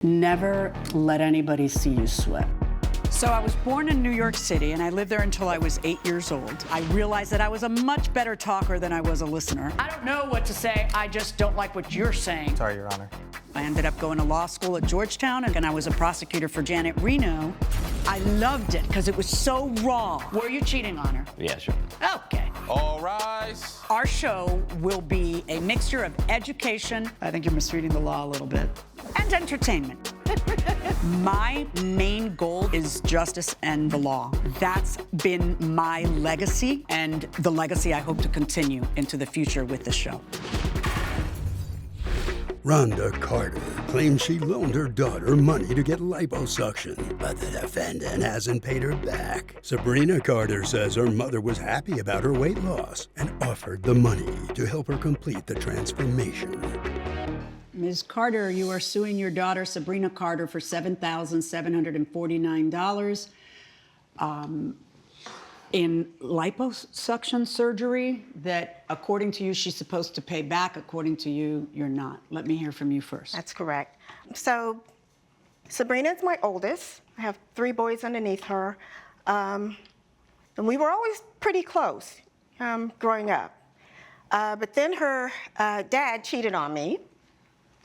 Never let anybody see you sweat. So I was born in New York City, and I lived there until I was 8 years old. I realized that I was a much better talker than I was a listener. I don't know what to say, I just don't like what you're saying. Sorry, Your Honor. I ended up going to law school at Georgetown, and I was a prosecutor for Janet Reno. I loved it because it was so raw. Were you cheating on her? Yeah, sure. Okay. All rise. Our show will be a mixture of education, I think you're misreading the law a little bit, and entertainment. My main goal is justice and the law. That's been my legacy, and the legacy I hope to continue into the future with the show. Rhonda Carter claims she loaned her daughter money to get liposuction, but the defendant hasn't paid her back. Sabrina Carter says her mother was happy about her weight loss and offered the money to help her complete the transformation. Ms. Carter, you are suing your daughter, Sabrina Carter, for $7,749 in liposuction surgery that, according to you, she's supposed to pay back. According to you, you're not. Let me hear from you first. That's correct. So Sabrina's my oldest. I have 3 boys underneath her. And we were always pretty close growing up. But then her dad cheated on me,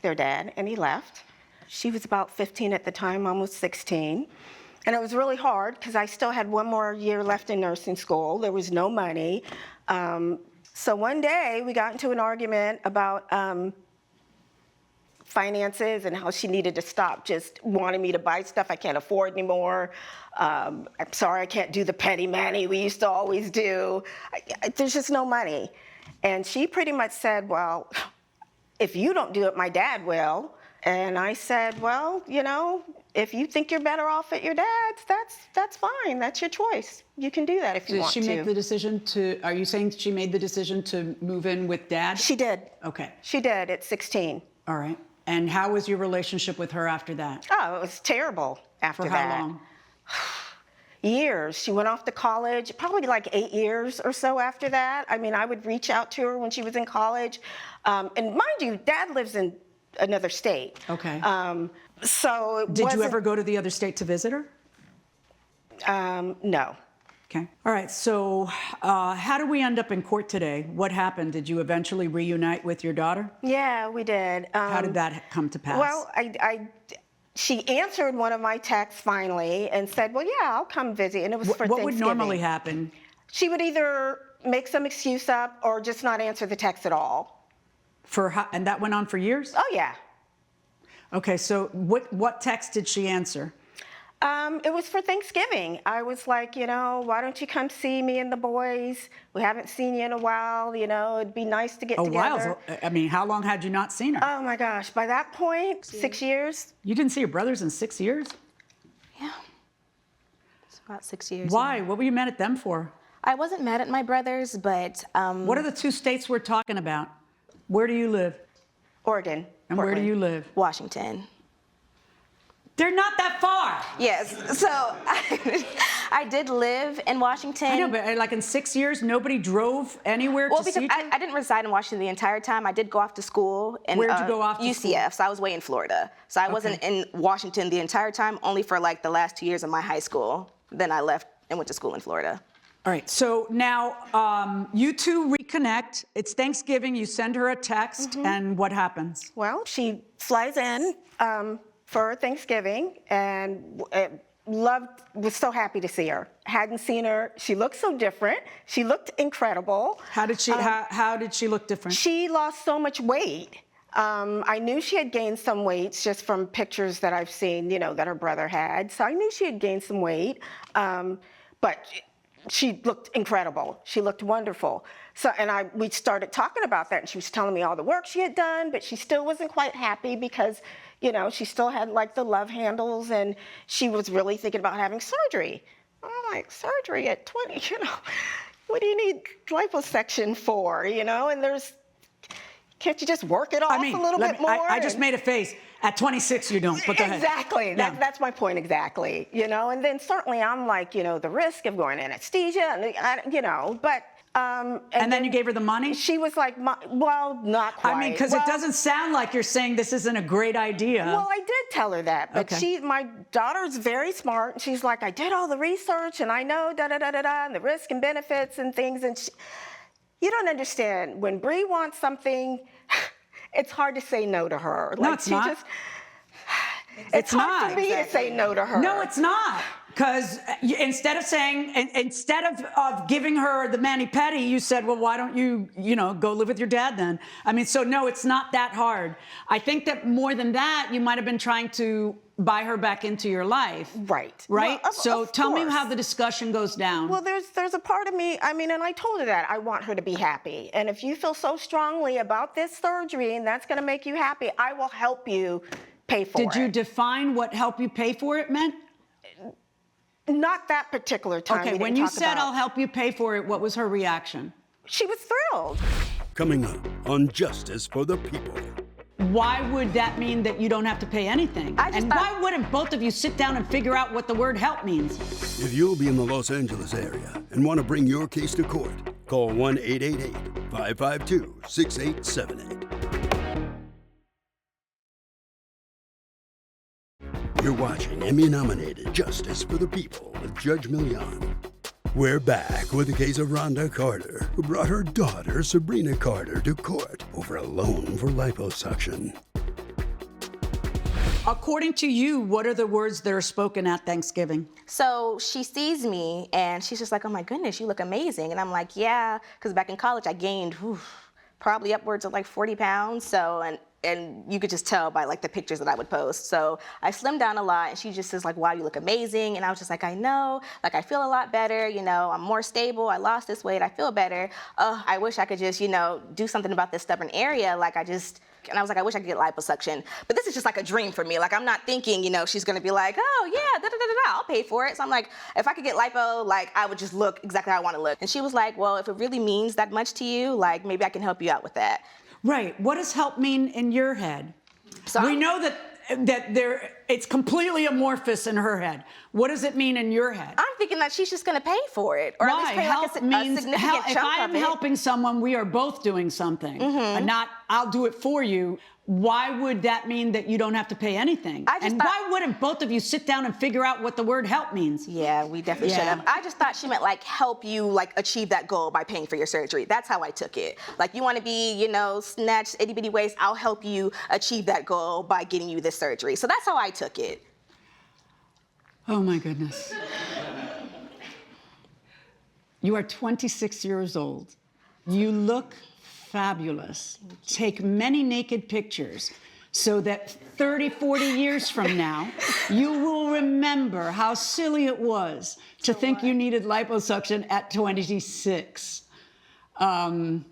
their dad, and he left. She was about 15 at the time, almost 16. And it was really hard because I still had 1 more year left in nursing school. There was no money. So one day we got into an argument about finances and how she needed to stop just wanting me to buy stuff I can't afford anymore. I'm sorry, I can't do the petty manny we used to always do. There's just no money. And she pretty much said, well, if you don't do it, my dad will. And I said, well, you know, if you think you're better off at your dad's, that's fine. That's your choice. You can do that if you want to. Did she make the decision to, are you saying she made the decision to move in with dad? She did. Okay. She did at 16. All right. And how was your relationship with her after that? Oh, it was terrible after that. For how long? Years. She went off to college, probably like 8 years or so after that. I mean, I would reach out to her when she was in college. And mind you, Dad lives in another state. Okay. So Did you ever go to the other state to visit her? No. Okay. All right. So how did we end up in court today? What happened? Did you eventually reunite with your daughter? Yeah, we did. How did that come to pass? Well, she answered one of my texts finally and said, well, yeah, I'll come visit. And it was for Thanksgiving. What would normally happen? She would either make some excuse up or just not answer the text at all. And that went on for years? Oh, yeah. Okay, so what text did she answer? It was for Thanksgiving. I was like, you know, why don't you come see me and the boys? We haven't seen you in a while. You know, it'd be nice to get together. A while? I mean, how long had you not seen her? Oh, my gosh. By that point, 6 years. You didn't see your brothers in 6 years? Yeah. It's about 6 years. Why? Now. What were you mad at them for? I wasn't mad at my brothers, but... What are the 2 states we're talking about? Where do you live? Oregon. And Portland. where do you live? Washington. They're not that far. Yes. So I did live in Washington. I know, but like in 6 years, nobody drove anywhere to see you? Well, because I didn't reside in Washington the entire time. I did go off to school. Where'd you go off to UCF, school? so I was way in Florida. So I wasn't in Washington the entire time, only for like the last 2 years of my high school. Then I left and went to school in Florida. All right, so now you 2 reconnect. It's Thanksgiving, you send her a text, and what happens? Well, she flies in for Thanksgiving and was so happy to see her. Hadn't seen her. She looked so different. She looked incredible. How did she, how did she look different? She lost so much weight. I knew she had gained some weight just from pictures that I've seen, you know, that her brother had. So I knew she had gained some weight, but she looked incredible. She looked wonderful. So, and we started talking about that, and she was telling me all the work she had done, but she still wasn't quite happy because, you know, she still had like the love handles, and she was really thinking about having surgery. I'm like, surgery at 20, you know, what do you need liposuction for, you know? And can't you just work it off a little bit more? I just made a face. At 26, you don't, but go ahead. Exactly, that's my point exactly, you know? And then certainly I'm like, you know, the risk of going anesthesia, and, you know, but And then you gave her the money? She was like, well, not quite. I mean, because it doesn't sound like you're saying this isn't a great idea. Well, I did tell her that, but Okay. my daughter's very smart. And she's like, I did all the research and I know da-da-da-da-da, and the risk and benefits and things. And you don't understand. When Bree wants something, it's hard to say no to her. No, it's not. It's hard for me to say no to her. No, it's not. Because instead of giving her the mani-pedi, you said, well, why don't you, go live with your dad then? I mean, so no, it's not that hard. I think that more than that, you might have been trying to buy her back into your life. Right. Right? Well, so tell me course. how the discussion goes down. Well, there's a part of me, and I told her that I want her to be happy. And if you feel so strongly about this surgery and that's going to make you happy, I will help you pay for it. Did you define what help you pay for it meant? Not that particular time. Okay, when you said I'll help you pay for it, what was her reaction? She was thrilled. Coming up on Justice for the People. Why would that mean that you don't have to pay anything? And why wouldn't both of you sit down and figure out what the word help means? If you'll be in the Los Angeles area and want to bring your case to court, call 1-888-552-6878. You're watching Emmy-nominated Justice for the People with Judge Milian. We're back with the case of Rhonda Carter, who brought her daughter, Sabrina Carter, to court over a loan for liposuction. According to you, what are the words that are spoken at Thanksgiving? So she sees me and she's just like, oh my goodness, you look amazing. And I'm like, yeah, because back in college I gained probably upwards of like 40 pounds. So, and you could just tell by like the pictures that I would post. So I slimmed down a lot and she just says like, wow, you look amazing. And I was just like, I know, like I feel a lot better, I'm more stable, I lost this weight, I feel better. I wish I could just, do something about this stubborn area. And I was like, I wish I could get liposuction. But this is just like a dream for me. Like, I'm not thinking, she's gonna be like, oh yeah, da-da-da-da-da, I'll pay for it. So I'm like, if I could get lipo, like, I would just look exactly how I wanna look. And she was like, well, if it really means that much to you, like, maybe I can help you out with that. Right, what does help mean in your head? So we know that it's completely amorphous in her head. What does it mean in your head? I'm thinking that she's just gonna pay for it. Or Why? at least pay like a significant chunk if I am of it. helping someone, we are both doing something. And not, I'll do it for you. Why would that mean that you don't have to pay anything? And why wouldn't both of you sit down and figure out what the word help means? Yeah, we definitely should have. I just thought she meant like help you like achieve that goal by paying for your surgery. That's how I took it. Like you want to be, snatch itty bitty waist, I'll help you achieve that goal by getting you this surgery. So that's how I took it. Oh my goodness. You are 26 years old. You look fabulous. Take many naked pictures so that 30, 40 years from now, you will remember how silly it was to think you needed liposuction at 26. So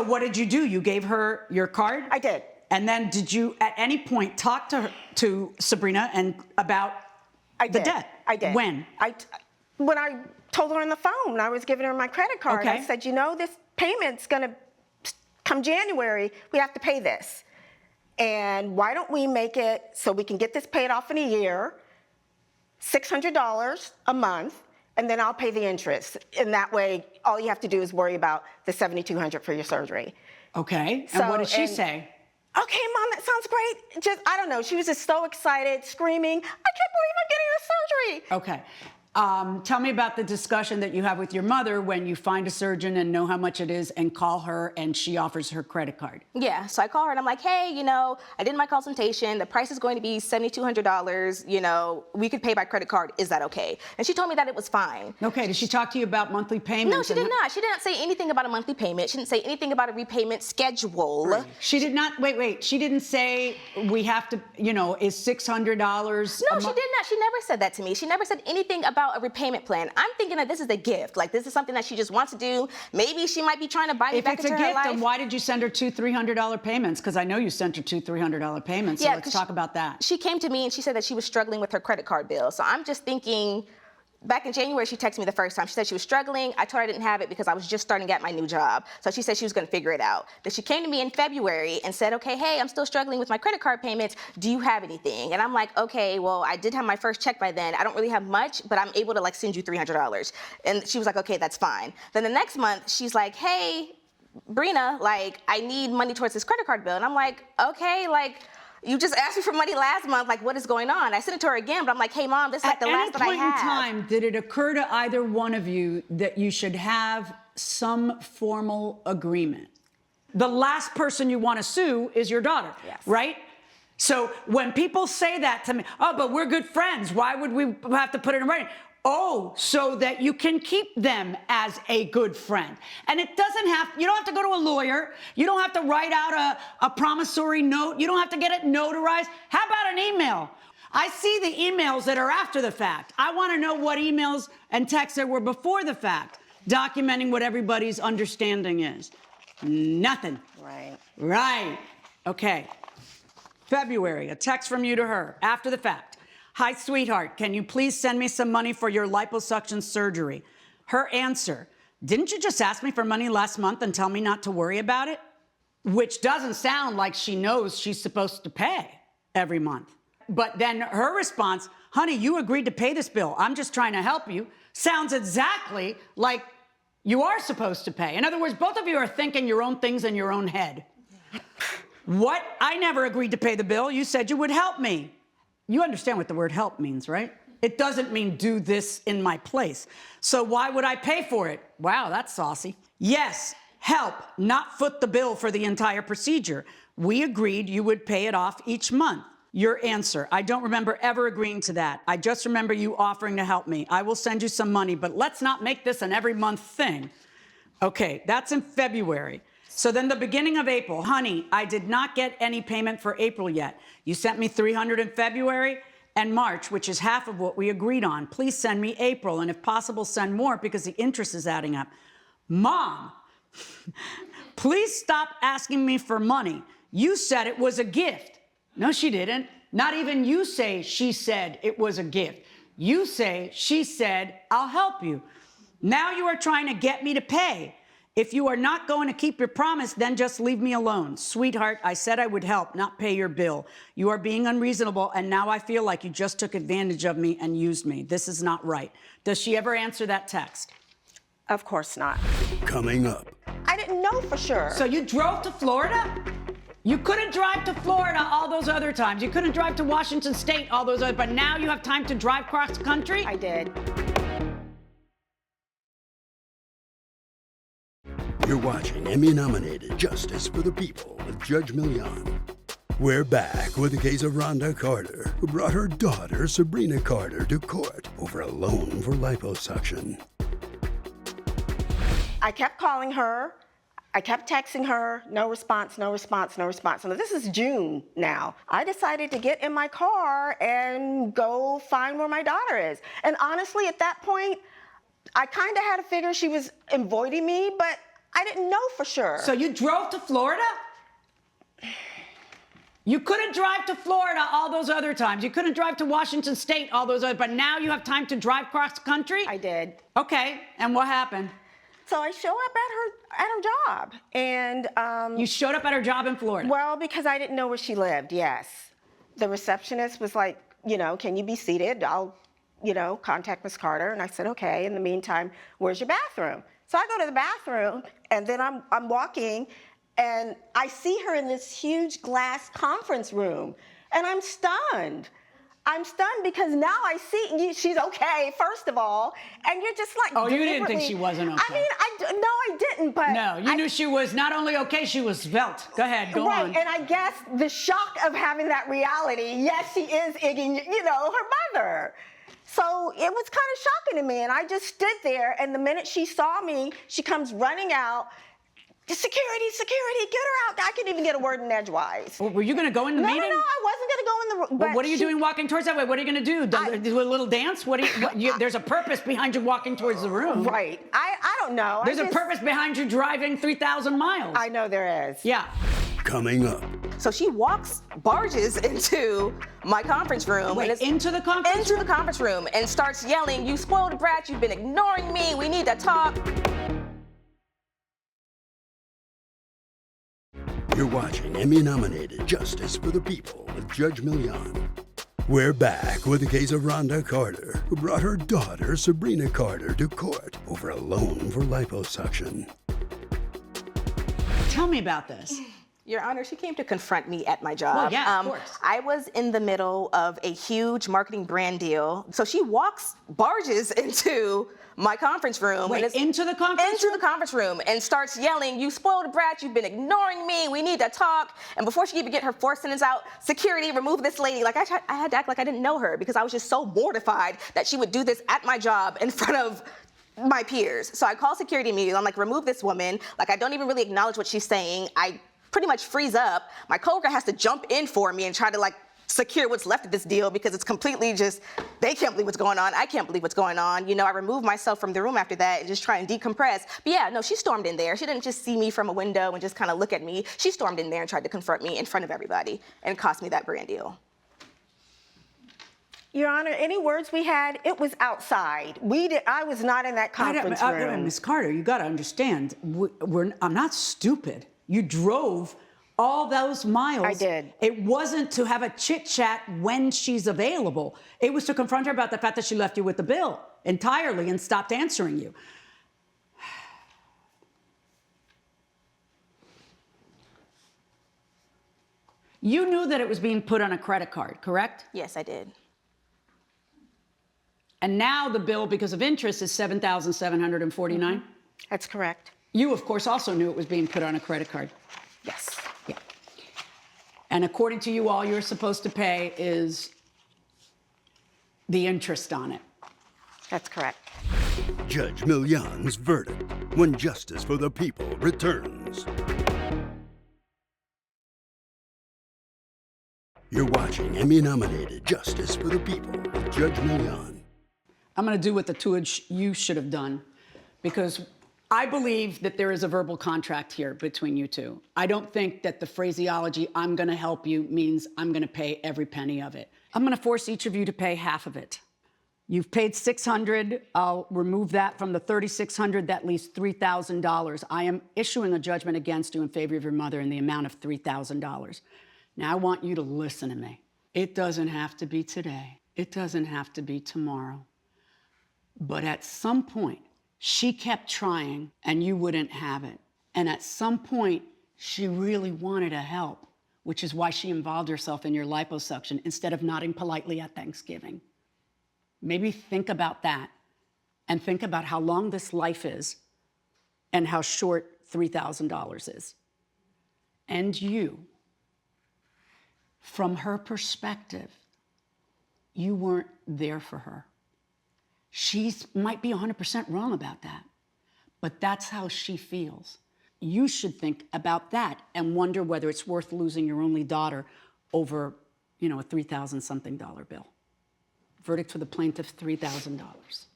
what did you do? You gave her your card? I did. And then did you at any point talk to Sabrina and about the debt? I did. When? When I told her on the phone, I was giving her my credit card. Okay. I said, this payment's gonna come January, we have to pay this. And why don't we make it so we can get this paid off in a year, $600 a month, and then I'll pay the interest. And that way, all you have to do is worry about the $7,200 for your surgery. Okay, and what did she say? Okay, Mom, that sounds great. I don't know, she was just so excited, screaming, I can't believe I'm getting a surgery. Okay. Tell me about the discussion that you have with your mother when you find a surgeon and know how much it is and call her and she offers her credit card. Yeah, so I call her and I'm like, hey, I did my consultation. The price is going to be $7,200. We could pay by credit card. Is that okay? And she told me that it was fine. Okay, did she talk to you about monthly payments? No, she did not. She didn't say anything about a monthly payment. She didn't say anything about a repayment schedule. Right. She did not, wait. She didn't say we have to, is $600 No, she did not. She never said that to me. She never said anything about a repayment plan. I'm thinking that this is a gift. Like, this is something that she just wants to do. Maybe she might be trying to buy me back into her life. If it's a gift, then why did you send her two $300 payments? Because I know you sent her two $300 payments, so let's talk about that. She came to me and she said that she was struggling with her credit card bill. So I'm just thinking, Back in January, she texted me the first time. She said she was struggling. I told her I didn't have it because I was just starting at my new job. So she said she was gonna figure it out. Then she came to me in February and said, okay, hey, I'm still struggling with my credit card payments. Do you have anything? And I'm like, okay, well, I did have my first check by then. I don't really have much, but I'm able to like send you $300. And she was like, okay, that's fine. Then the next month, she's like, hey, Brina, like, I need money towards this credit card bill. And I'm like, okay, like, you just asked me for money last month, like, what is going on? I sent it to her again, but I'm like, hey, Mom, this is like the last that I have. At any point in time, did it occur to either one of you that you should have some formal agreement? The last person you want to sue is your daughter, Yes. right? So when people say that to me, oh, but we're good friends, why would we have to put it in writing? Oh, so that you can keep them as a good friend. And it doesn't have, you don't have to go to a lawyer. You don't have to write out a promissory note. You don't have to get it notarized. How about an email? I see the emails that are after the fact. I want to know what emails and texts there were before the fact, documenting what everybody's understanding is. Nothing. Right. Right. Okay. February, a text from you to her after the fact. Hi, sweetheart, can you please send me some money for your liposuction surgery? Her answer, didn't you just ask me for money last month and tell me not to worry about it? Which doesn't sound like she knows she's supposed to pay every month. But then her response, honey, you agreed to pay this bill. I'm just trying to help you. Sounds exactly like you are supposed to pay. In other words, both of you are thinking your own things in your own head. What? I never agreed to pay the bill. You said you would help me. You understand what the word help means, right? It doesn't mean do this in my place. So why would I pay for it? Wow, that's saucy. Yes, help, not foot the bill for the entire procedure. We agreed you would pay it off each month. Your answer, I don't remember ever agreeing to that. I just remember you offering to help me. I will send you some money, but let's not make this an every month thing. Okay, that's in February. So then the beginning of April, honey, I did not get any payment for April yet. You sent me $300 in February and March, which is half of what we agreed on. Please send me April, and if possible, send more because the interest is adding up. Mom, please stop asking me for money. You said it was a gift. No, she didn't. Not even you say she said it was a gift. You say she said, I'll help you. Now you are trying to get me to pay. If you are not going to keep your promise, then just leave me alone. Sweetheart, I said I would help, not pay your bill. You are being unreasonable, and now I feel like you just took advantage of me and used me. This is not right. Does she ever answer that text? Of course not. Coming up. I didn't know for sure. So you drove to Florida? You couldn't drive to Florida all those other times. You couldn't drive to Washington State all those other, but now you have time to drive cross country? I did. You're watching Emmy-nominated Justice for the People with Judge Milian. We're back with the case of Rhonda Carter, who brought her daughter, Sabrina Carter, to court over a loan for liposuction. I kept calling her. I kept texting her. No response, no response, no response. So this is June now. I decided to get in my car and go find where my daughter is. And honestly, at that point, I kind of had to figure she was avoiding me, but I didn't know for sure. So you drove to Florida? You couldn't drive to Florida all those other times. You couldn't drive to Washington State all those other, but now you have time to drive cross country? I did. Okay, and what happened? So I show up at her job, and You showed up at her job in Florida? well, because I didn't know where she lived. Yes, the receptionist was like, you know, can you be seated? I'll, you know, contact Miss Carter, and I said, okay. In the meantime, where's your bathroom? So I go to the bathroom, and then I'm walking, and I see her in this huge glass conference room, and I'm stunned. I'm stunned because now I see she's okay, first of all, and you're just like, oh, you didn't think she wasn't okay? I mean, no, I didn't, but no, you knew she was not only okay, she was svelte. Go ahead, go on. Right, and I guess the shock of having that reality, yes, she is egging, you know, her mother. So it was kind of shocking to me, and I just stood there, and the minute she saw me, she comes running out. Security, security, get her out. I couldn't even get a word in edgewise. Well, were you going to go in the meeting? No, I wasn't going to go in the room. Well, what are you doing walking towards that way? What are you going to do? Do a little dance? There's a purpose behind you walking towards the room. Right. I don't know. There's a purpose behind you driving 3,000 miles. I know there is. Yeah. Coming up. So she barges into my conference room. Wait, and into the conference Into the conference room and starts yelling, "You spoiled brat, you've been ignoring me, we need to talk." You're watching Emmy-nominated Justice for the People with Judge Milian. We're back with the case of Rhonda Carter, who brought her daughter, Sabrina Carter, to court over a loan for liposuction. Tell me about this. Your Honor, she came to confront me at my job. Well, yeah, of course. I was in the middle of a huge marketing brand deal. So she barges into my conference room. Wait, and into the conference Into the conference room and starts yelling, "You spoiled brat, you've been ignoring me, we need to talk." And before she could even get her fourth sentence out, security, remove this lady. Like I had to act like I didn't know her because I was just so mortified that she would do this at my job in front of my peers. So I called security immediately. I'm like, "Remove this woman." Like I don't even really acknowledge what she's saying. I pretty much freeze up. My coworker has to jump in for me and try to secure what's left of this deal because it's completely just, they can't believe what's going on. I can't believe what's going on. You know, I removed myself from the room after that and just try and decompress. But yeah, no, she stormed in there. She didn't just see me from a window and just kind of look at me. She stormed in there and tried to confront me in front of everybody and cost me that brand deal. Your Honor, any words we had, it was outside. I was not in that conference room. Ms. Carter, you got to understand, I'm not stupid. You drove all those miles. I did. It wasn't to have a chit chat when she's available. It was to confront her about the fact that she left you with the bill entirely and stopped answering you. You knew that it was being put on a credit card, correct? Yes, I did. And now the bill, because of interest, is $7,749? That's correct. You, of course, also knew it was being put on a credit card. Yes. Yeah. And according to you, all you're supposed to pay is the interest on it. That's correct. Judge Milian's verdict when Justice for the People returns. You're watching Emmy-nominated Justice for the People with Judge Milian. I'm going to do what the two of you should have done, because I believe that there is a verbal contract here between you two. I don't think that the phraseology, "I'm going to help you," means I'm going to pay every penny of it. I'm going to force each of you to pay half of it. You've paid $600. I'll remove that from the $3,600. That leaves $3,000. I am issuing a judgment against you in favor of your mother in the amount of $3,000. Now, I want you to listen to me. It doesn't have to be today. It doesn't have to be tomorrow. But at some point, she kept trying and you wouldn't have it. And at some point, she really wanted to help, which is why she involved herself in your liposuction instead of nodding politely at Thanksgiving. Maybe think about that and think about how long this life is and how short $3,000 is. And you, from her perspective, you weren't there for her. She might be 100% wrong about that, but that's how she feels. You should think about that and wonder whether it's worth losing your only daughter over, a $3,000-something bill. Verdict for the plaintiff, $3,000.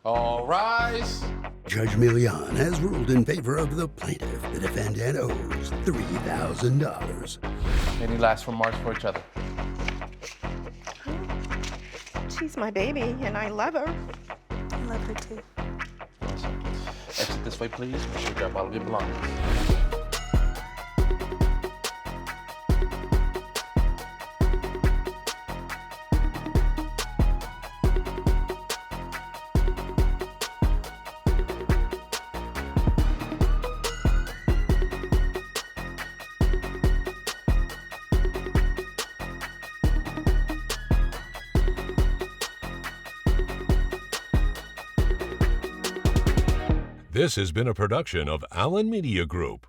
All rise. Judge Milian has ruled in favor of the plaintiff. The defendant owes $3,000. Any last remarks for each other? She's my baby, and I love her. I love her too. Awesome. Exit this way, please. Make sure you grab all of your belongings. This has been a production of Allen Media Group.